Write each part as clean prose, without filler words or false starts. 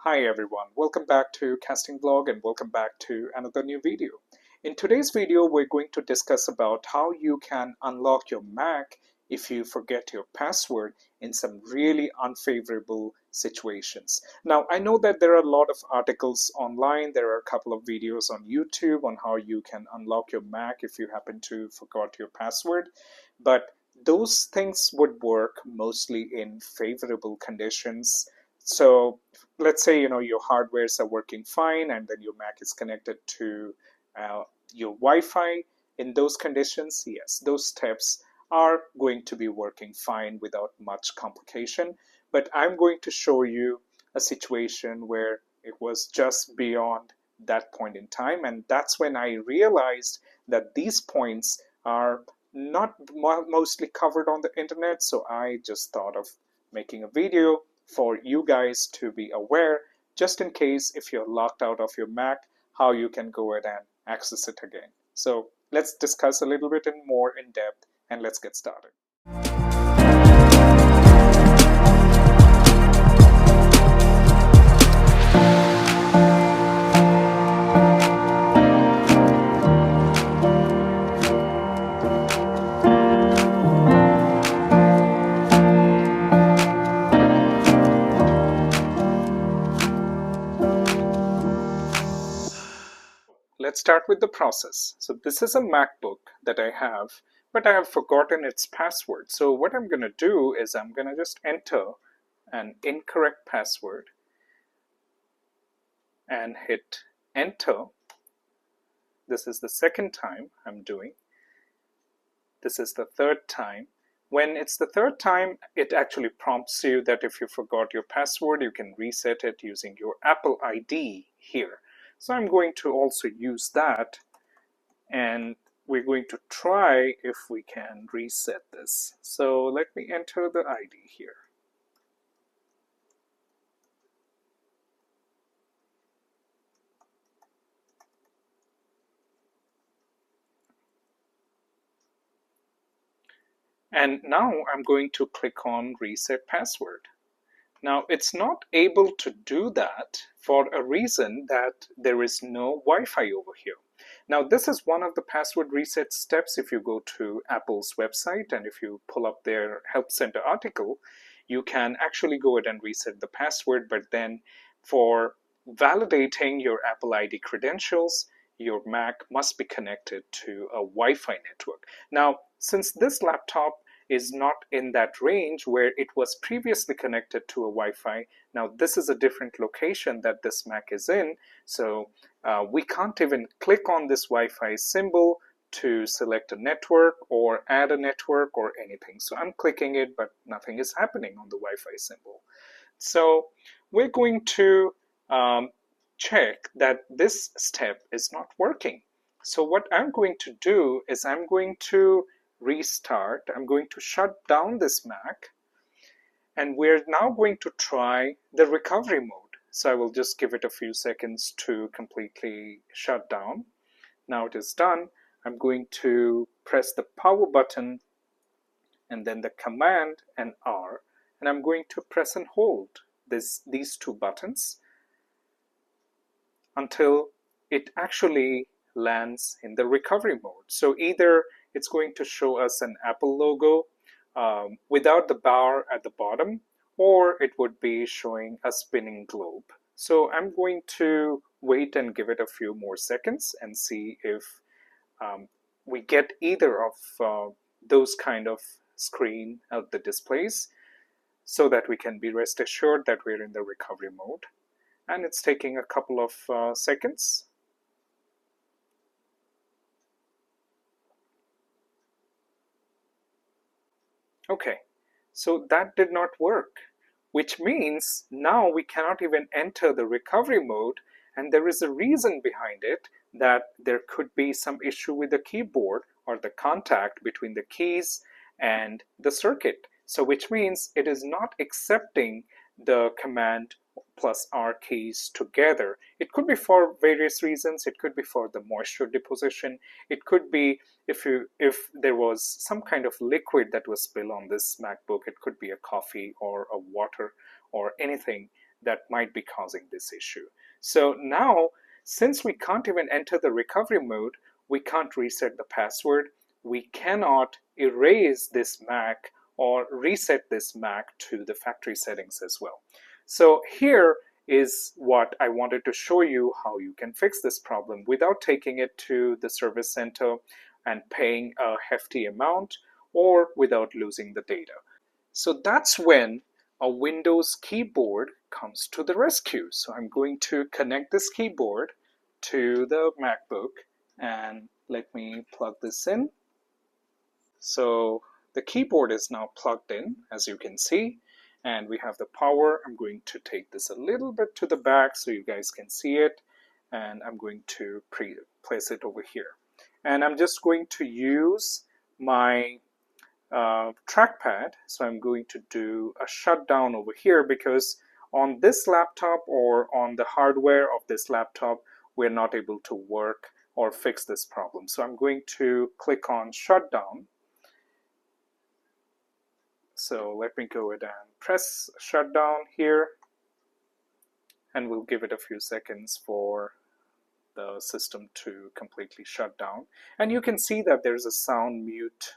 Hi everyone, welcome back to Casting Blog and welcome back to another new video. In today's video, we're going to discuss about how you can unlock your Mac if you forget your password in some really unfavorable situations. Now, I know that there are a lot of articles online, there are a couple of videos on YouTube on how you can unlock your Mac if you happen to forgot your password, but those things would work mostly in favorable conditions. So let's say your hardwares are working fine and then your Mac is connected to your Wi-Fi. In those conditions, yes, those steps are going to be working fine without much complication. But I'm going to show you a situation where it was just beyond that point in time, and that's when I realized that these points are not mostly covered on the internet. So I just thought of making a video for you guys to be aware, just in case if you're locked out of your Mac, how you can go ahead and access it again. So let's discuss a little bit more in depth and let's get started. Let's start with the process. So this is a MacBook that I have, but I have forgotten its password. So what I'm going to do is I'm going to just enter an incorrect password and hit enter. This is the second time I'm doing. This is the third time. When it's the third time, it actually prompts you that if you forgot your password, you can reset it using your Apple ID here. So I'm going to also use that, and we're going to try if we can reset this. So let me enter the ID here. And now I'm going to click on reset password. Now it's not able to do that for a reason that there is no Wi-Fi over here. Now this is one of the password reset steps. If you go to Apple's website and if you pull up their Help Center article, you can actually go ahead and reset the password, but then for validating your Apple ID credentials, your Mac must be connected to a Wi-Fi network. Now, since this laptop is not in that range where it was previously connected to a Wi-Fi. Now this is a different location that this Mac is in, so we can't even click on this Wi-Fi symbol to select a network or add a network or anything. So I'm clicking it, but nothing is happening on the Wi-Fi symbol. So we're going to check that this step is not working. So what I'm going to do is I'm going to restart. I'm going to shut down this Mac, and we're now going to try the recovery mode. So I will just give it a few seconds to completely shut down. Now it is done. I'm going to press the power button and then the command and R, and I'm going to press and hold these two buttons until it actually lands in the recovery mode. So either it's going to show us an Apple logo without the bar at the bottom, or it would be showing a spinning globe. So I'm going to wait and give it a few more seconds and see if we get either of those kind of screen of the displays, so that we can be rest assured that we're in the recovery mode. And it's taking a couple of seconds. Okay, so that did not work, which means now we cannot even enter the recovery mode, and there is a reason behind it, that there could be some issue with the keyboard or the contact between the keys and the circuit. So which means it is not accepting the command plus R keys together. It could be for various reasons. It could be for the moisture deposition. It could be if there was some kind of liquid that was spilled on this MacBook. It could be a coffee or a water or anything that might be causing this issue. So now, since we can't even enter the recovery mode, we can't reset the password, we cannot erase this Mac or reset this Mac to the factory settings as well. So here is what I wanted to show you, how you can fix this problem without taking it to the service center and paying a hefty amount, or without losing the data. So that's when a Windows keyboard comes to the rescue. So I'm going to connect this keyboard to the MacBook, and let me plug this in. So the keyboard is now plugged in, as you can see, and we have the power. I'm going to take this a little bit to the back so you guys can see it, and I'm going to place it over here. And I'm just going to use my trackpad. So I'm going to do a shutdown over here, because on this laptop or on the hardware of this laptop, we're not able to work or fix this problem. So I'm going to click on shutdown. So let me go ahead and press shutdown here, and we'll give it a few seconds for the system to completely shut down. And you can see that there's a sound mute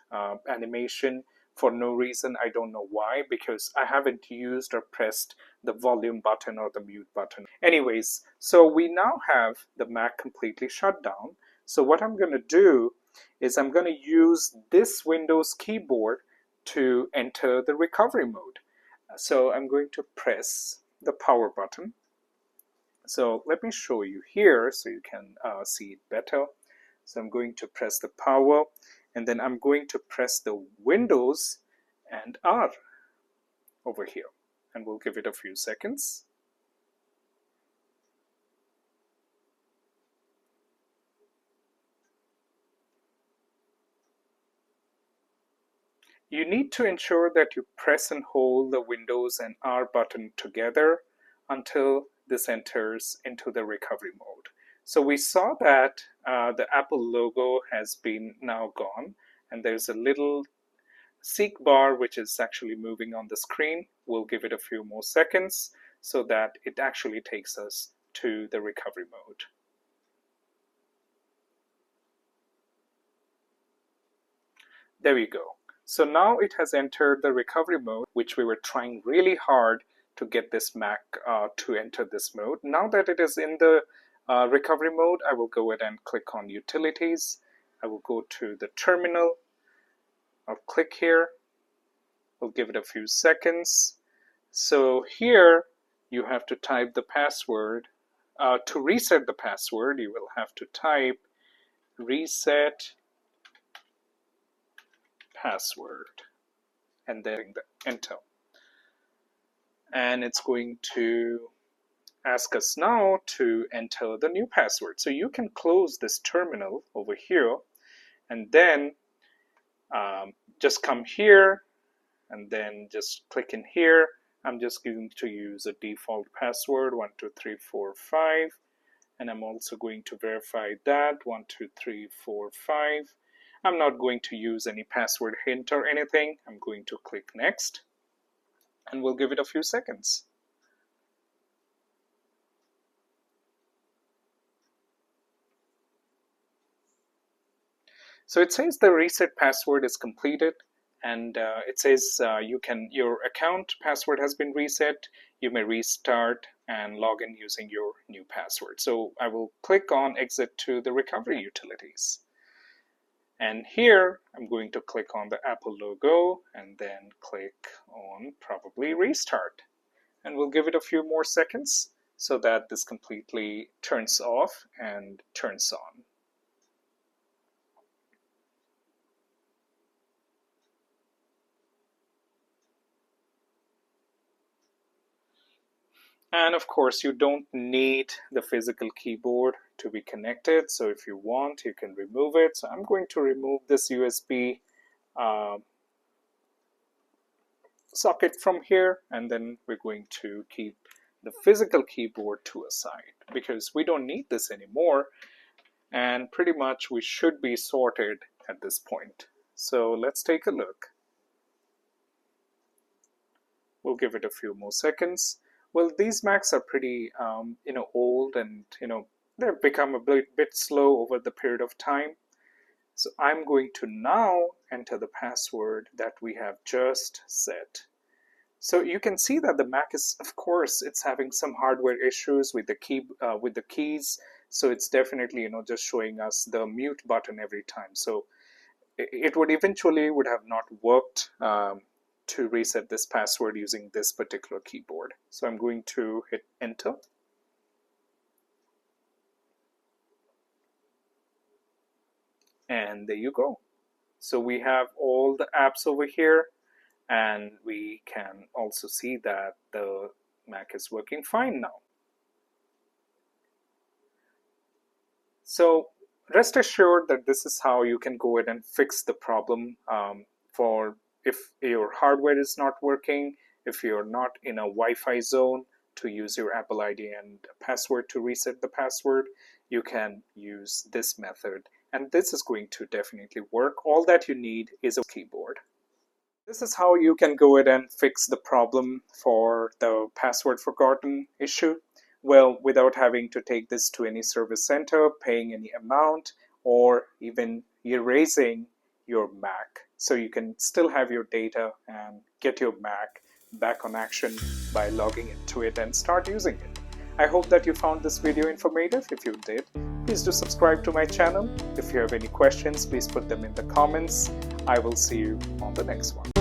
animation for no reason. I don't know why, because I haven't used or pressed the volume button or the mute button. Anyways, so we now have the Mac completely shut down. So what I'm going to do is I'm going to use this Windows keyboard to enter the recovery mode. So I'm going to press the power button. So let me show you here so you can see it better. So I'm going to press the power, and then I'm going to press the Windows and R over here, and we'll give it a few seconds. You need to ensure that you press and hold the Windows and R button together until this enters into the recovery mode. So we saw that the Apple logo has been now gone, and there's a little seek bar which is actually moving on the screen. We'll give it a few more seconds so that it actually takes us to the recovery mode. There we go. So now it has entered the recovery mode, which we were trying really hard to get this Mac to enter this mode. Now that it is in the recovery mode, I will go ahead and click on Utilities. I will go to the terminal. I'll click here. We'll give it a few seconds. So here you have to type the password. To reset the password, you will have to type reset password and then enter. And it's going to ask us now to enter the new password. So you can close this terminal over here, and then just come here and then just click in here. I'm just going to use a default password 12345, and I'm also going to verify that 12345. I'm not going to use any password hint or anything. I'm going to click next, and we'll give it a few seconds. So it says the reset password is completed, and it says your account password has been reset. You may restart and log in using your new password. So I will click on exit to the recovery utilities. And here I'm going to click on the Apple logo and then click on probably restart. And we'll give it a few more seconds so that this completely turns off and turns on. And of course, you don't need the physical keyboard to be connected. So if you want, you can remove it. So I'm going to remove this USB socket from here, and then we're going to keep the physical keyboard to a side because we don't need this anymore. And pretty much we should be sorted at this point. So let's take a look. We'll give it a few more seconds. Well, these Macs are pretty, old, and they've become a bit slow over the period of time. So I'm going to now enter the password that we have just set. So you can see that the Mac is, of course, it's having some hardware issues with the keys. So it's definitely, just showing us the mute button every time. So it would eventually would have not worked to reset this password using this particular keyboard. So I'm going to hit enter. And there you go. So we have all the apps over here, and we can also see that the Mac is working fine now. So rest assured that this is how you can go ahead and fix the problem for if your hardware is not working, if you're not in a Wi-Fi zone to use your Apple ID and password to reset the password, you can use this method. And this is going to definitely work. All that you need is a keyboard. This is how you can go ahead and fix the problem for the password forgotten issue. Well, without having to take this to any service center, paying any amount, or even erasing your Mac. So you can still have your data and get your Mac back on action by logging into it and start using it. I hope that you found this video informative. If you did, please do subscribe to my channel. If you have any questions, please put them in the comments. I will see you on the next one.